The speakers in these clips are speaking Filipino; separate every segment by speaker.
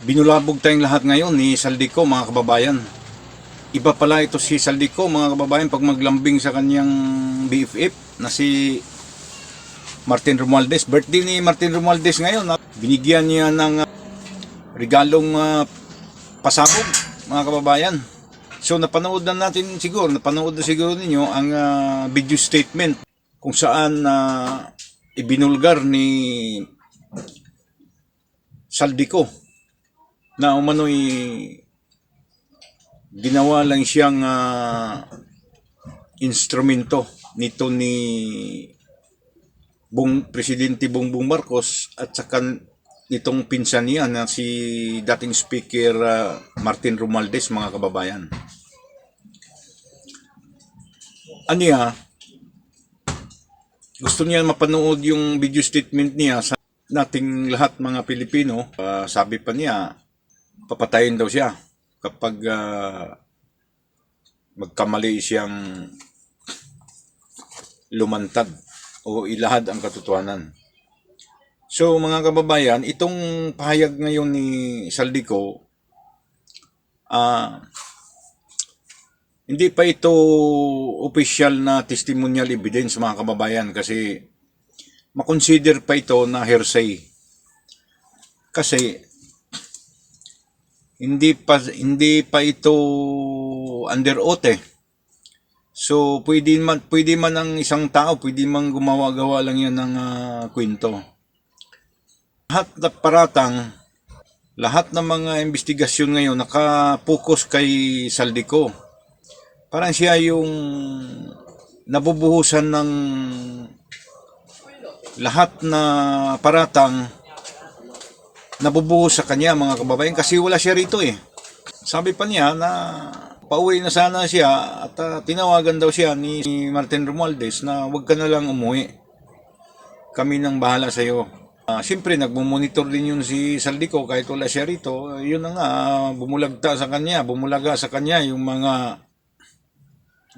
Speaker 1: Binulabog tayong lahat ngayon ni Saldico, mga kababayan. Iba pala ito si Saldico, mga kababayan, pag maglambing sa kanyang BFF na si Martin Romualdez. Birthday ni Martin Romualdez ngayon. Binigyan niya ng regalong pasabog, mga kababayan. So napanood na siguro ninyo ang video statement kung saan ibinulgar ni Saldico na umano'y ginawa lang siyang instrumento nito ni Presidente Bongbong Marcos at saka nitong pinsan niya na si dating Speaker Martin Romualdez, mga kababayan. Aniya, gusto niya mapanood yung video statement niya sa nating lahat mga Pilipino. Sabi pa niya, papatayin daw siya kapag magkamali siyang lumantad o ilahad ang katotohanan. So mga kababayan, itong pahayag ngayon ni Saldico, hindi pa ito official na testimonial evidence, mga kababayan, kasi makonsider pa ito na hearsay. Kasi hindi pa ito under oath eh. So pwede man ang isang tao, pwede man gumawa-gawa lang yan ng kwento. Lahat ng mga investigasyon ngayon nakapokus kay Saldico. Parang siya yung nabubuhusan ng lahat na paratang, nabubuhos sa kanya, mga kababayan, kasi wala siya rito eh. Sabi pa niya na pauwi na sana siya at tinawagan daw siya ni Martin Romualdez na huwag ka na lang umuwi. Kami nang bahala sa iyo. Siyempre nagmumonitor din yun si Saldico kahit wala siya rito. Yun na nga, bumulaga sa kanya yung mga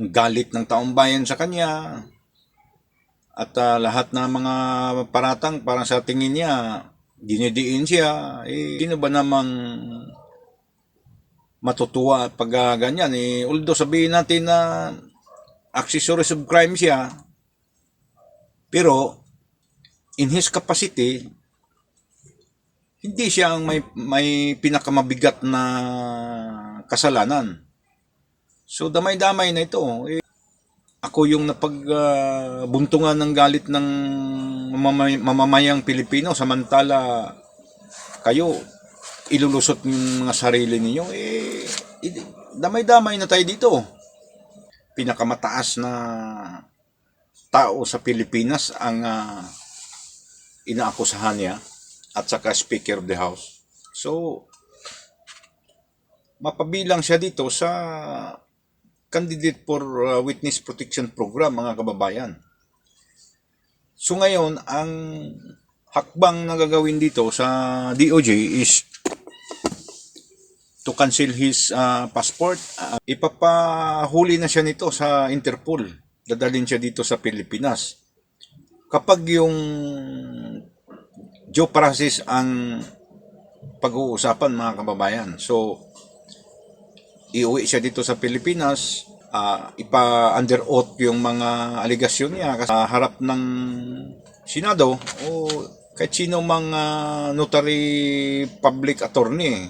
Speaker 1: galit ng taong bayan sa kanya. At lahat na mga paratang parang sa tingin niya dinidiin siya, sino ba namang matutuwa pag ganyan? Although sabihin natin na accessories of crime siya, pero in his capacity, hindi siya ang may pinakamabigat na kasalanan. So damay-damay na ito. Ako yung napagbuntungan ng galit ng mamamayang Pilipino, samantala kayo ilulusot ng mga sarili ninyo. Damay-damay na tayo dito. Pinakamataas na tao sa Pilipinas ang inaakusahan niya at saka Speaker of the House. So mapabilang siya dito sa candidate for witness protection program, mga kababayan. So ngayon, ang hakbang na gagawin dito sa DOJ is to cancel his passport. Ipapahuli na siya nito sa Interpol. Dadalhin siya dito sa Pilipinas. Kapag yung due process ang pag-uusapan, mga kababayan. So iuwi siya dito sa Pilipinas, ipa-under oath yung mga aligasyon niya sa harap ng Senado o kahit sino mga notary public attorney.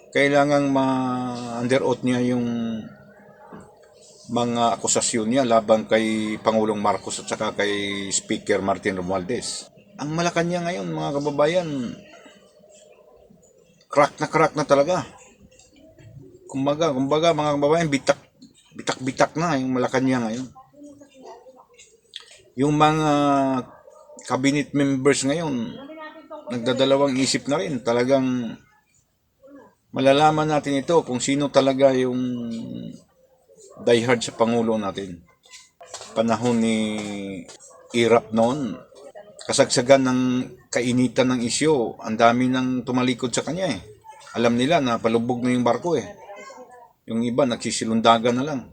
Speaker 1: Kailangang ma-under oath niya yung mga akusasyon niya laban kay Pangulong Marcos at saka kay Speaker Martin Romualdez. Ang Malacanang ngayon, mga kababayan, crack na talaga. Kumbaga mga kababayan, bitak na yung Malacanang ngayon. Yung mga cabinet members ngayon, nagdadalawang isip na rin. Talagang malalaman natin ito kung sino talaga yung diehard sa Pangulo natin. Panahon ni Irap noon, kasagsagan ng kainitan ng isyo, ang dami nang tumalikod sa kanya eh. Alam nila na palubog na yung barko eh. Yung iba nagsisilundagan na lang.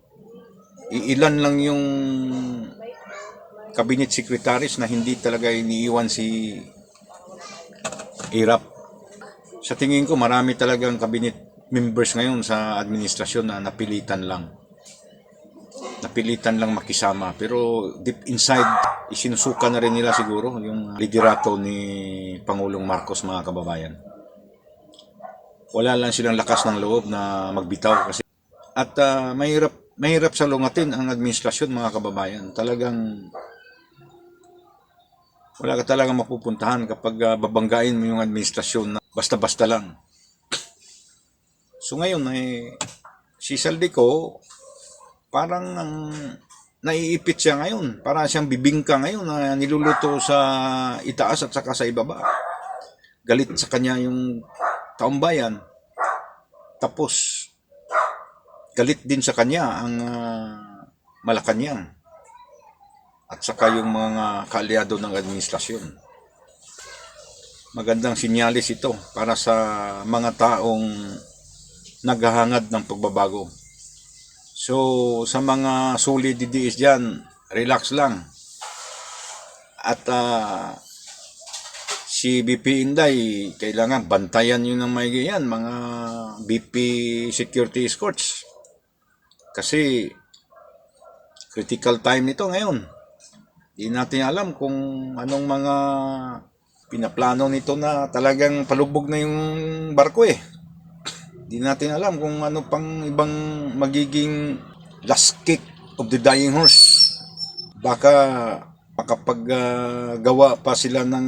Speaker 1: Iilan lang yung cabinet secretaries na hindi talaga iniiwan si Irap. Sa tingin ko, marami talagang cabinet members ngayon sa administrasyon na napilitan lang. Napilitan lang makisama. Pero deep inside, isinusuka na rin nila siguro yung liderato ni Pangulong Marcos, mga kababayan. Wala lang silang lakas ng loob na magbitaw kasi. At mahirap salungatin ang administrasyon, mga kababayan. Talagang wala ka talagang mapupuntahan kapag babanggain mo yung administrasyon na basta-basta lang. So ngayon si Saldico parang naiipit siya ngayon. Para siyang bibingka ngayon na niluluto sa itaas at saka sa ibaba. Galit sa kanya yung taong bayan. Tapos galit din sa kanya ang Malacanang at saka yung mga kaalyado ng administrasyon. Magandang sinyalis ito para sa mga taong naghahangad ng pagbabago. So, sa mga solid DDS dyan, relax lang. At si BP Inday, kailangan bantayan yun ng maigi yan, mga BP security escorts. Kasi, critical time nito ngayon. Hindi natin alam kung anong mga pinaplano nito na talagang palubog na yung barko eh. Hindi natin alam kung ano pang ibang magiging last kick of the dying horse. Baka makapaggawa pa sila ng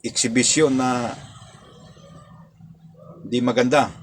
Speaker 1: eksibisyon na di maganda.